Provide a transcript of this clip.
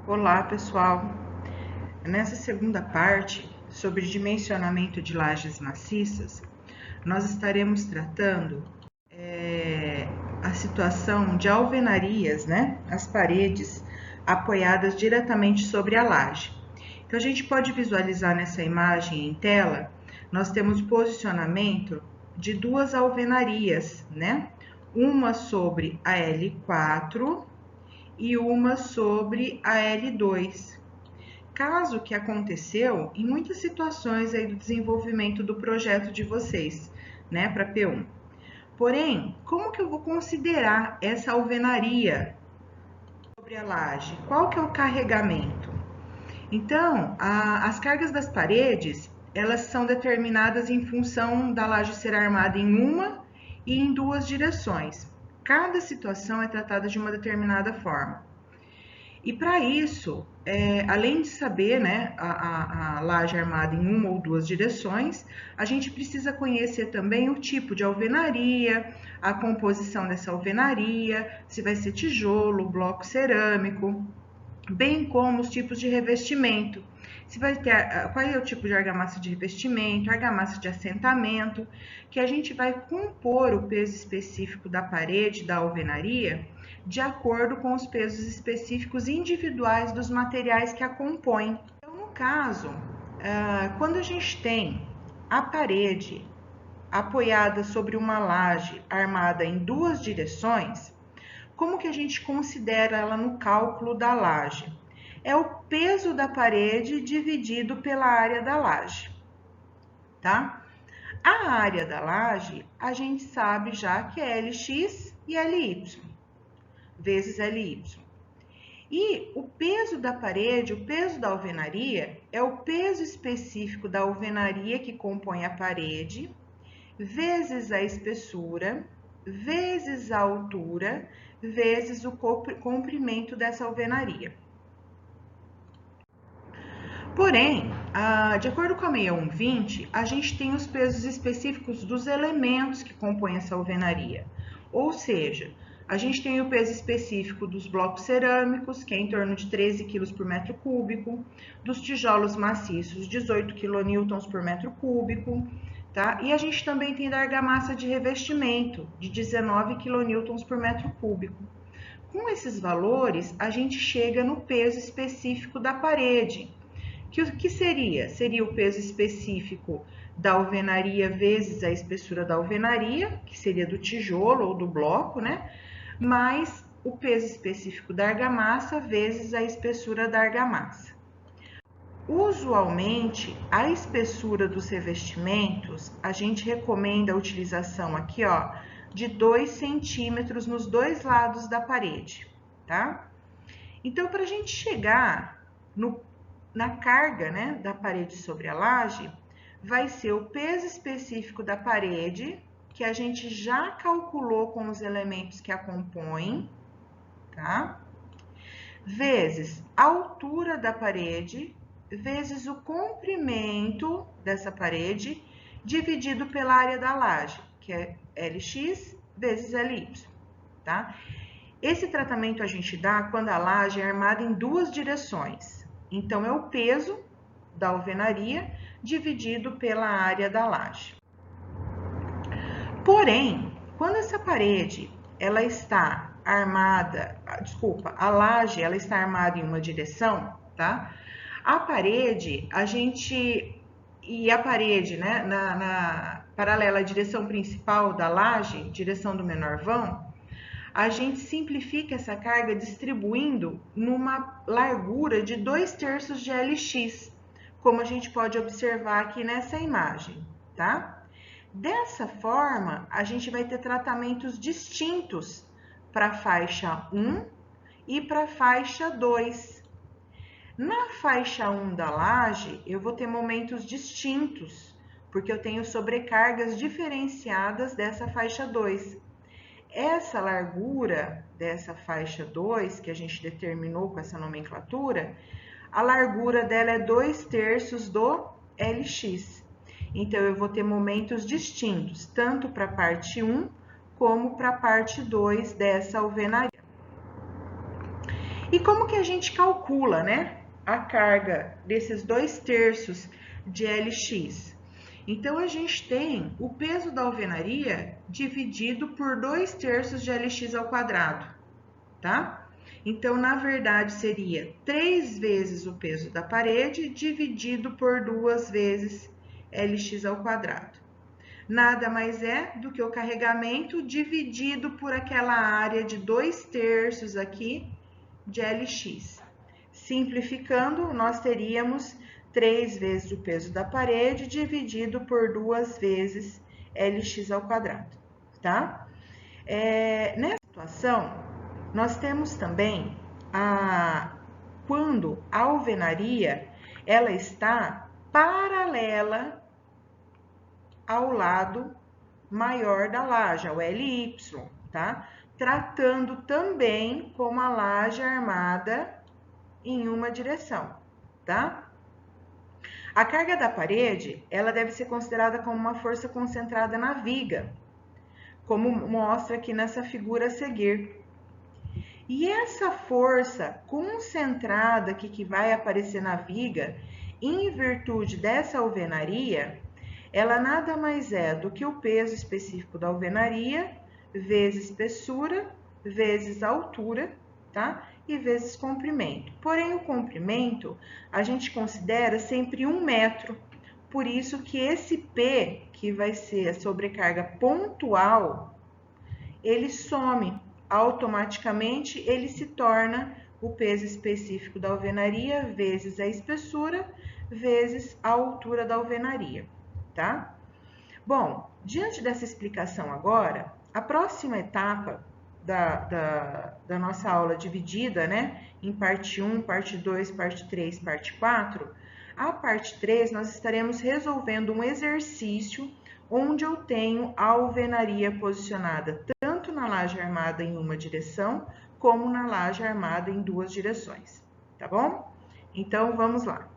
Olá, pessoal! Nessa segunda parte, sobre dimensionamento de lajes maciças, nós estaremos tratando a situação de alvenarias, né? As paredes apoiadas diretamente sobre a laje. Então, a gente pode visualizar nessa imagem em tela, nós temos posicionamento de duas alvenarias, né? Uma sobre a L4 e uma sobre a L2. Caso que aconteceu em muitas situações aí do desenvolvimento do projeto de vocês, né, para P1. Porém, como que eu vou considerar essa alvenaria sobre a laje? Qual que é o carregamento? Então, as cargas das paredes, elas são determinadas em função da laje ser armada em uma e em duas direções. Cada situação é tratada de uma determinada forma. E para isso, além de saber, né, a laje armada em uma ou duas direções, a gente precisa conhecer também o tipo de alvenaria, a composição dessa alvenaria, se vai ser tijolo, bloco cerâmico, bem como os tipos de revestimento. Se vai ter, qual é o tipo de argamassa de revestimento, argamassa de assentamento, que a gente vai compor o peso específico da parede, da alvenaria, de acordo com os pesos específicos individuais dos materiais que a compõem. Então, no caso, quando a gente tem a parede apoiada sobre uma laje armada em duas direções, como que a gente considera ela no cálculo da laje? É o peso da parede dividido pela área da laje, tá? A área da laje, a gente sabe já que é Lx e Ly, vezes Ly. E o peso da parede, o peso da alvenaria, é o peso específico da alvenaria que compõe a parede, vezes a espessura, vezes a altura, vezes o comprimento dessa alvenaria. Porém, de acordo com a 6120, a gente tem os pesos específicos dos elementos que compõem essa alvenaria. Ou seja, a gente tem o peso específico dos blocos cerâmicos, que é em torno de 13 kg por metro cúbico, dos tijolos maciços, 18 kN por metro cúbico, tá? E a gente também tem da argamassa de revestimento, de 19 kN por metro cúbico. Com esses valores, a gente chega no peso específico da parede, que seria? Seria o peso específico da alvenaria vezes a espessura da alvenaria, que seria do tijolo ou do bloco, né? Mais o peso específico da argamassa vezes a espessura da argamassa. Usualmente, a espessura dos revestimentos, a gente recomenda a utilização aqui, ó, de 2 centímetros nos dois lados da parede, tá? Então, para a gente chegar na carga, né, da parede sobre a laje, vai ser o peso específico da parede, que a gente já calculou com os elementos que a compõem, tá? Vezes a altura da parede, vezes o comprimento dessa parede, dividido pela área da laje, que é Lx vezes Ly, tá? Esse tratamento a gente dá quando a laje é armada em duas direções. Então, é o peso da alvenaria dividido pela área da laje. Porém, quando essa parede ela está armada, a laje ela está armada em uma direção, tá? A parede, né, na paralela à direção principal da laje, direção do menor vão, a gente simplifica essa carga distribuindo numa largura de 2/3 de Lx, como a gente pode observar aqui nessa imagem, tá? Dessa forma, a gente vai ter tratamentos distintos para a faixa 1 e para a faixa 2. Na faixa 1 da laje, eu vou ter momentos distintos, porque eu tenho sobrecargas diferenciadas dessa faixa 2. Essa largura dessa faixa 2, que a gente determinou com essa nomenclatura, a largura dela é 2/3 do Lx. Então, eu vou ter momentos distintos, tanto para a parte 1 como para a parte 2 dessa alvenaria. E como que a gente calcula, né, a carga desses 2/3 de Lx? Então, a gente tem o peso da alvenaria dividido por 2/3 de Lx ao quadrado, tá? Então, na verdade, seria 3 vezes o peso da parede dividido por 2 vezes Lx ao quadrado. Nada mais é do que o carregamento dividido por aquela área de 2/3 aqui de Lx. Simplificando, nós teríamos 3 vezes o peso da parede dividido por 2 vezes Lx ao quadrado, tá? Nessa situação, nós temos também quando a alvenaria ela está paralela ao lado maior da laje, ao LY, tá? Tratando também como a laje armada em uma direção, tá? A carga da parede, ela deve ser considerada como uma força concentrada na viga, como mostra aqui nessa figura a seguir. E essa força concentrada aqui que vai aparecer na viga, em virtude dessa alvenaria, ela nada mais é do que o peso específico da alvenaria vezes espessura vezes altura, tá? E vezes comprimento. Porém, o comprimento a gente considera sempre 1 metro. Por isso que esse P, que vai ser a sobrecarga pontual, ele some. Automaticamente, ele se torna o peso específico da alvenaria vezes a espessura vezes a altura da alvenaria, tá? Bom, diante dessa explicação agora, a próxima etapa da nossa aula dividida, né, em parte 1, parte 2, parte 3, parte 4, a parte 3 nós estaremos resolvendo um exercício onde eu tenho a alvenaria posicionada tanto na laje armada em uma direção, como na laje armada em 2 direções, tá bom? Então, vamos lá.